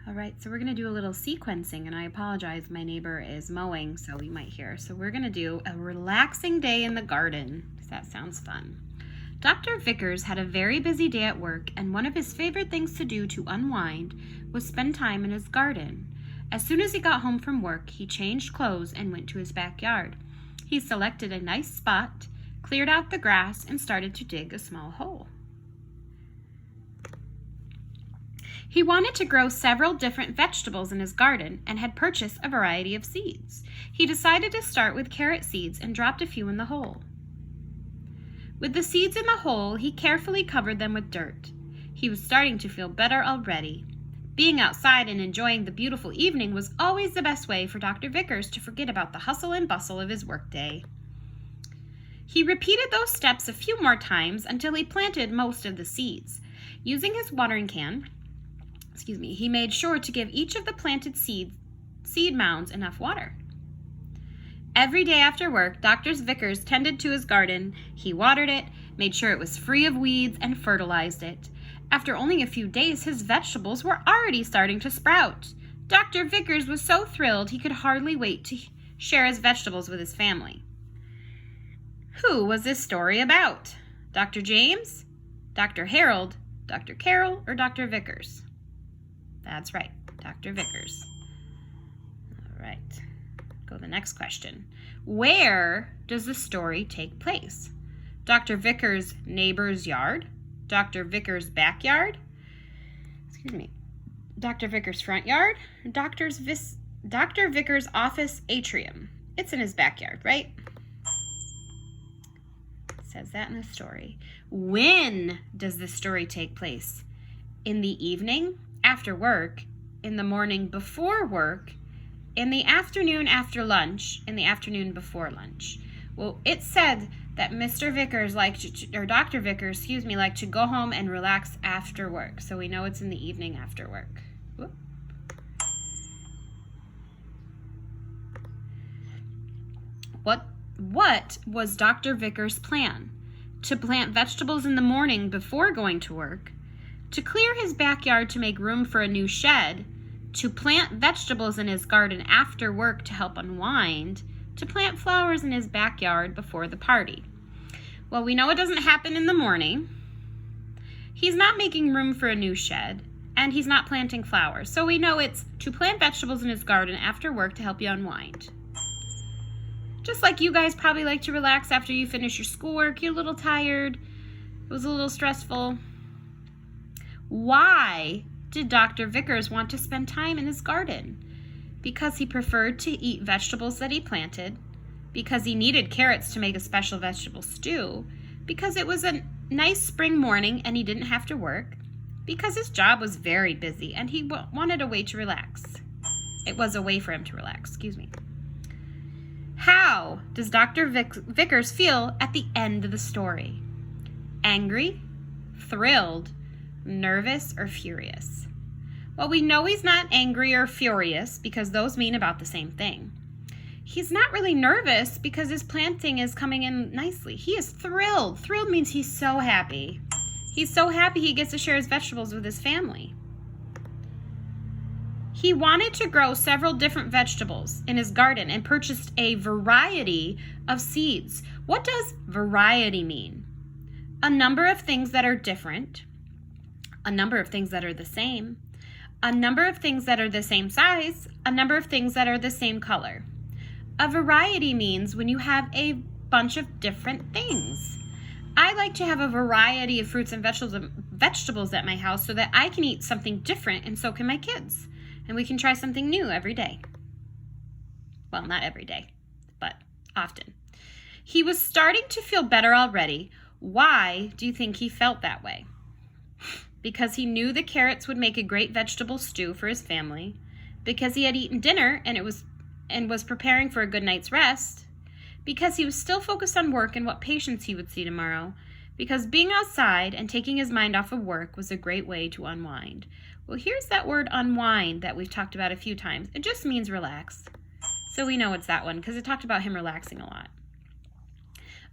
All right, so we're going to do a little sequencing, and I apologize, my neighbor is mowing, so we might hear. So we're going to do a relaxing day in the garden, because that sounds fun. Dr. Vickers had a very busy day at work, and one of his favorite things to do to unwind was spend time in his garden. As soon as he got home from work, he changed clothes and went to his backyard. He selected a nice spot, cleared out the grass, and started to dig a small hole. He wanted to grow several different vegetables in his garden and had purchased a variety of seeds. He decided to start with carrot seeds and dropped a few in the hole. With the seeds in the hole, he carefully covered them with dirt. He was starting to feel better already. Being outside and enjoying the beautiful evening was always the best way for Dr. Vickers to forget about the hustle and bustle of his workday. He repeated those steps a few more times until he planted most of the seeds. Using his watering can, he made sure to give each of the planted seed mounds enough water. Every day after work, Dr. Vickers tended to his garden. He watered it, made sure it was free of weeds, and fertilized it. After only a few days, his vegetables were already starting to sprout. Dr. Vickers was so thrilled he could hardly wait to share his vegetables with his family. Who was this story about? Dr. James, Dr. Harold, Dr. Carol, or Dr. Vickers? That's right, Dr. Vickers. All right, go to the next question. Where does the story take place? Dr. Vickers' neighbor's yard, Dr. Vickers' backyard, Dr. Vickers' front yard, Dr. Vickers' office atrium. It's in his backyard, right? It says that in the story. When does the story take place? In the evening, after work, in the morning before work, in the afternoon after lunch, in the afternoon before lunch. Well, it said that Mr. Vickers or Dr. Vickers, liked to go home and relax after work. So we know it's in the evening after work. Whoop. What was Dr. Vickers' plan? To plant vegetables in the morning before going to work, to clear his backyard to make room for a new shed, to plant vegetables in his garden after work to help unwind, to plant flowers in his backyard before the party. Well, we know it doesn't happen in the morning. He's not making room for a new shed, and he's not planting flowers. So we know it's to plant vegetables in his garden after work to help you unwind. Just like you guys probably like to relax after you finish your schoolwork. You're a little tired. It was a little stressful. Why did Dr. Vickers want to spend time in his garden? Because he preferred to eat vegetables that he planted, because he needed carrots to make a special vegetable stew, because it was a nice spring morning and he didn't have to work, because his job was very busy and he wanted a way to relax. It was a way for him to relax, How does Dr. Vickers feel at the end of the story? Angry? Thrilled? Nervous or furious? Well, we know he's not angry or furious because those mean about the same thing. He's not really nervous because his planting is coming in nicely. He is thrilled. Thrilled means he's so happy. He's so happy he gets to share his vegetables with his family. He wanted to grow several different vegetables in his garden and purchased a variety of seeds. What does variety mean? A number of things that are different, a number of things that are the same, a number of things that are the same size, a number of things that are the same color. A variety means when you have a bunch of different things. I like to have a variety of fruits and vegetables at my house so that I can eat something different, and so can my kids. And we can try something new every day. Well, not every day, but often. He was starting to feel better already. Why do you think he felt that way? Because he knew the carrots would make a great vegetable stew for his family, because he had eaten dinner and was preparing for a good night's rest, because he was still focused on work and what patients he would see tomorrow, because being outside and taking his mind off of work was a great way to unwind. Well, here's that word unwind that we've talked about a few times. It just means relax. So we know it's that one because it talked about him relaxing a lot.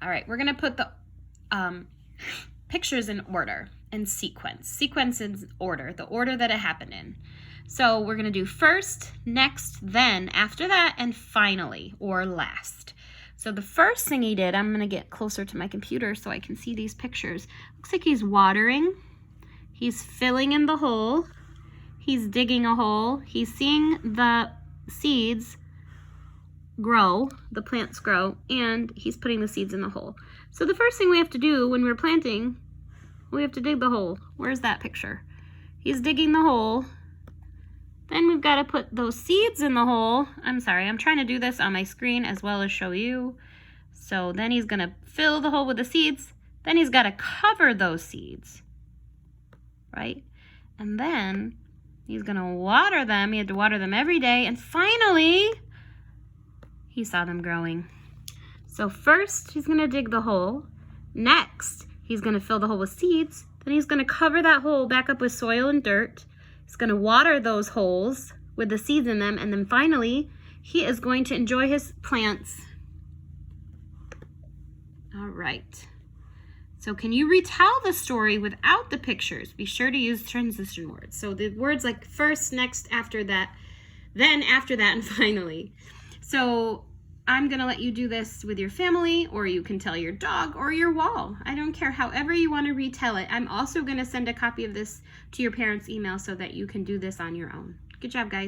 All right, we're going to put the pictures in order and sequence. Sequence in order, the order that it happened in. So we're going to do first, next, then, after that, and finally, or last. So the first thing he did, I'm going to get closer to my computer so I can see these pictures. Looks like he's watering. He's filling in the hole. He's digging a hole. He's seeing the seeds grow, the plants grow, and he's putting the seeds in the hole. So the first thing we have to do when we're planting, we have to dig the hole. Where's that picture? He's digging the hole. Then we've got to put those seeds in the hole. I'm sorry, I'm trying to do this on my screen as well as show you. So then he's going to fill the hole with the seeds. Then he's got to cover those seeds, right? And then he's going to water them. He had to water them every day. And finally, he saw them growing. So first, he's going to dig the hole. Next, he's going to fill the hole with seeds. Then he's going to cover that hole back up with soil and dirt. He's going to water those holes with the seeds in them. And then finally, he is going to enjoy his plants. All right. So can you retell the story without the pictures? Be sure to use transition words. So the words like first, next, after that, then, after that, and finally. So I'm going to let you do this with your family, or you can tell your dog or your wall. I don't care, however you want to retell it. I'm also going to send a copy of this to your parents' email so that you can do this on your own. Good job, guys.